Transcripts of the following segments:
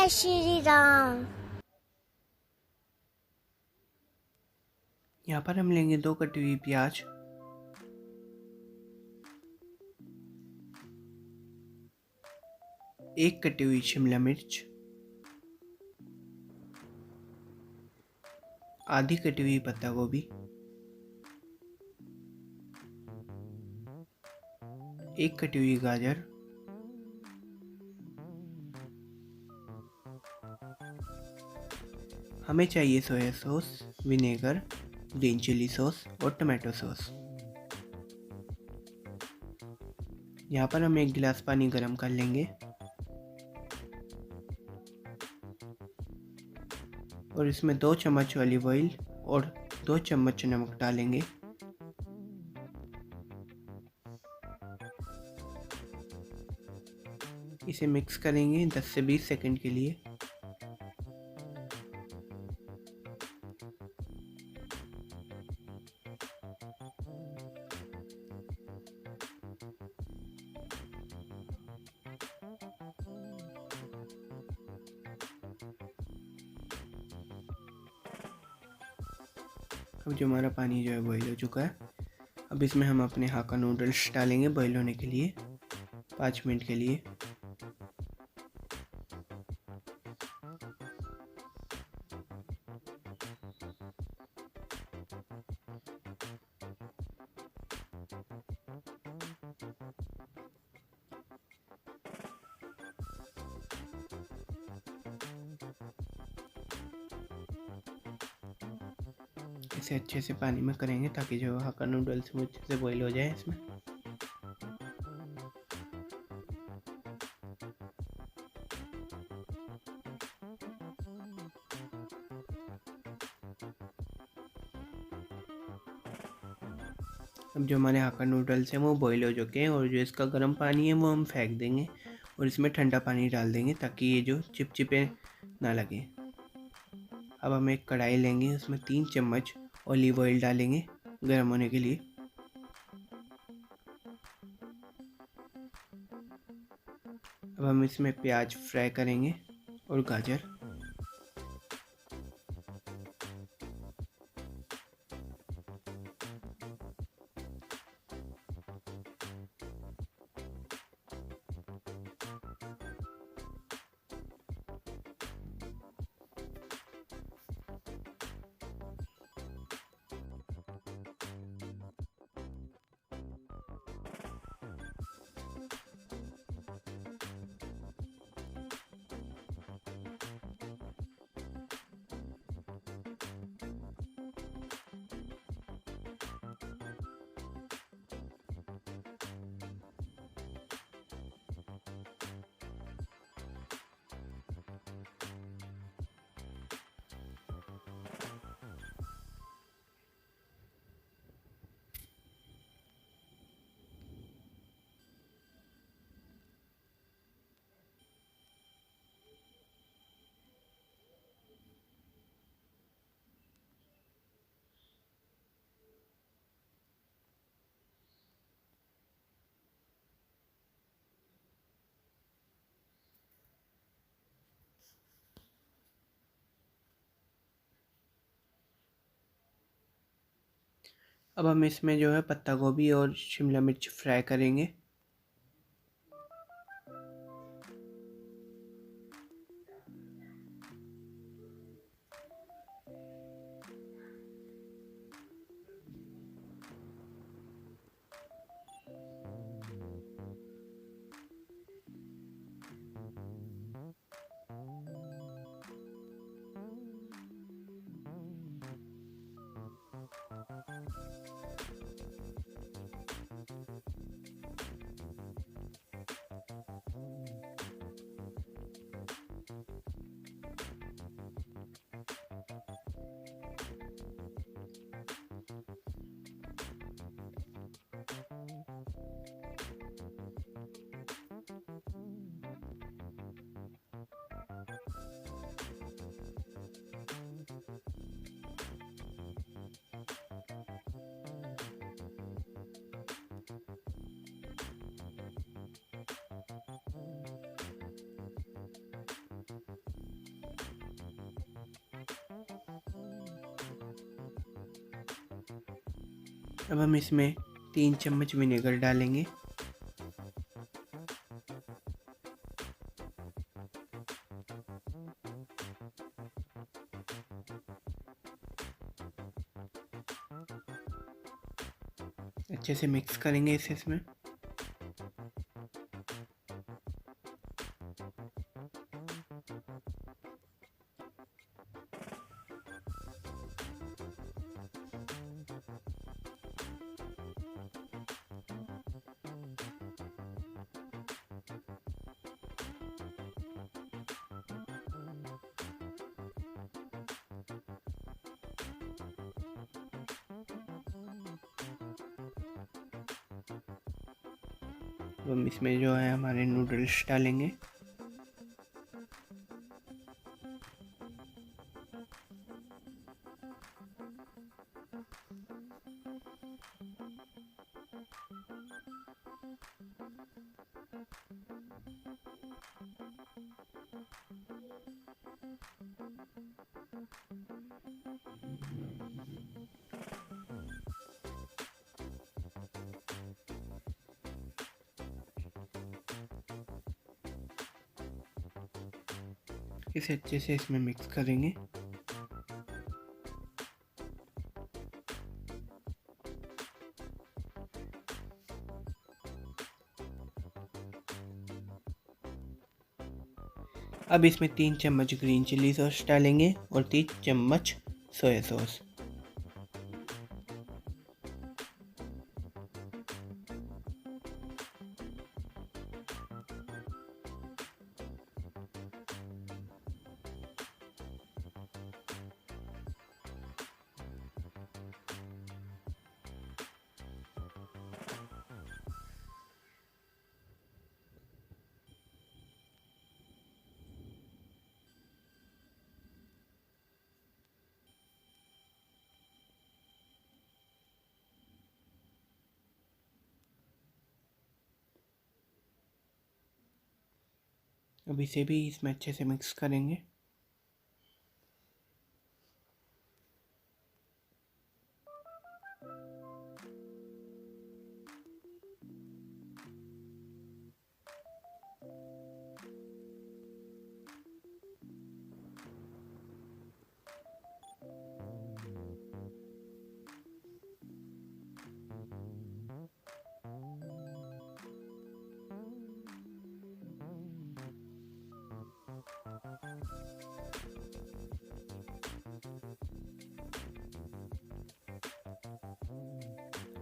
जय श्री राम। यहाँ पर हम लेंगे 2 कटी हुई प्याज, 1 कटी हुई शिमला मिर्च, आधी कटी हुई पत्ता गोभी, 1 कटी हुई गाजर, हमें चाहिए soya sauce, vinegar, green chilli sauce और टमाटो सॉस। यहाँ पर हम 1 गिलास पानी गर्म कर लेंगे और इसमें 2 चम्मच ऑलिव ऑयल और 2 चम्मच नमक डालेंगे। इसे मिक्स करेंगे 10 से 20 सेकंड के लिए। अब जो हमारा पानी जो है बॉईल हो चुका है, अब इसमें हम अपने हाका नूडल्स डालेंगे बॉईल होने के लिए 5 मिनट के लिए। इसे अच्छे से पानी में करेंगे ताकि जो हक्का नूडल्स वो अच्छे से बॉईल हो जाए इसमें। अब जो हमारे हक्का नूडल्स हैं वो बॉईल हो चुके हैं और जो इसका गर्म पानी है वो हम फेंक देंगे और इसमें ठंडा पानी डाल देंगे ताकि ये जो चिपचिपे ना लगे। अब हम एक कढ़ाई लेंगे, उसमें 3 चम्मच ऑलिव ऑयल डालेंगे गर्म होने के लिए। अब हम इसमें प्याज फ्राई करेंगे और गाजर। अब हम इसमें जो है पत्ता गोभी और शिमला मिर्च फ्राई करेंगे। अब हम इसमें 3 चम्मच विनेगर डालेंगे। अच्छे से मिक्स करेंगे इसे इसमें। तो हम इसमें जो है हमारे नूडल्स डालेंगे। इसे अच्छे से इसमें मिक्स करेंगे। अब इसमें 3 चम्मच ग्रीन चिली सॉस डालेंगे और 3 चम्मच सोया सॉस। अब इसे भी इसमें अच्छे से मिक्स करेंगे।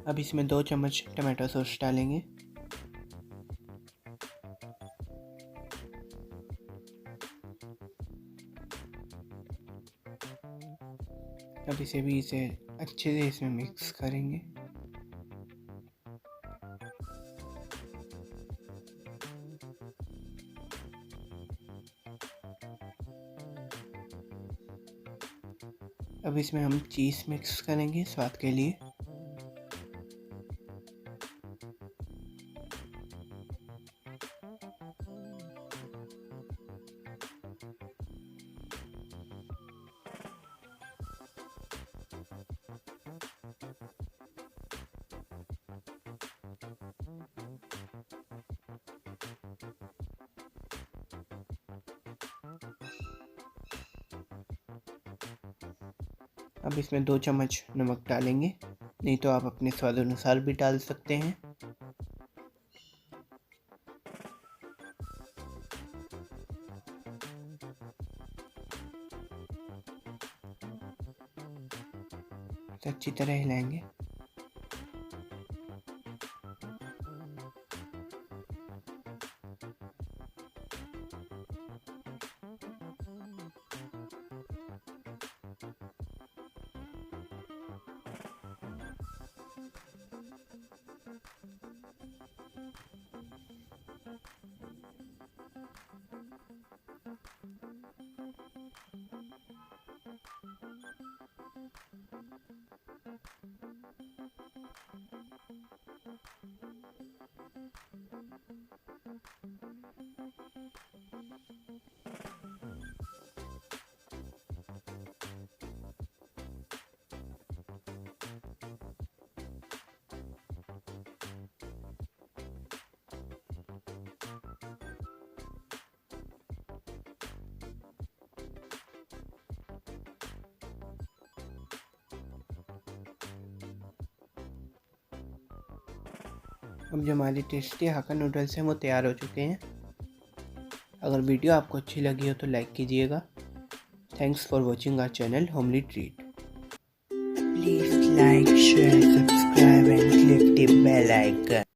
अब इसमें 2 चम्मच टमाटो सॉस डालेंगे। अब इसे अच्छे से इसमें मिक्स करेंगे। अब इसमें हम चीज़ मिक्स करेंगे स्वाद के लिए। अब इसमें 2 चम्मच नमक डालेंगे, नहीं तो आप अपने स्वाद अनुसार भी डाल सकते हैं। तो अच्छी तरह हिलाएंगे। अब जो हमारी टेस्टी हक्का नूडल्स हैं वो तैयार हो चुके हैं। अगर वीडियो आपको अच्छी लगी हो तो लाइक कीजिएगा। Thanks for watching our channel homely treat. Please like, share, subscribe and click the bell icon.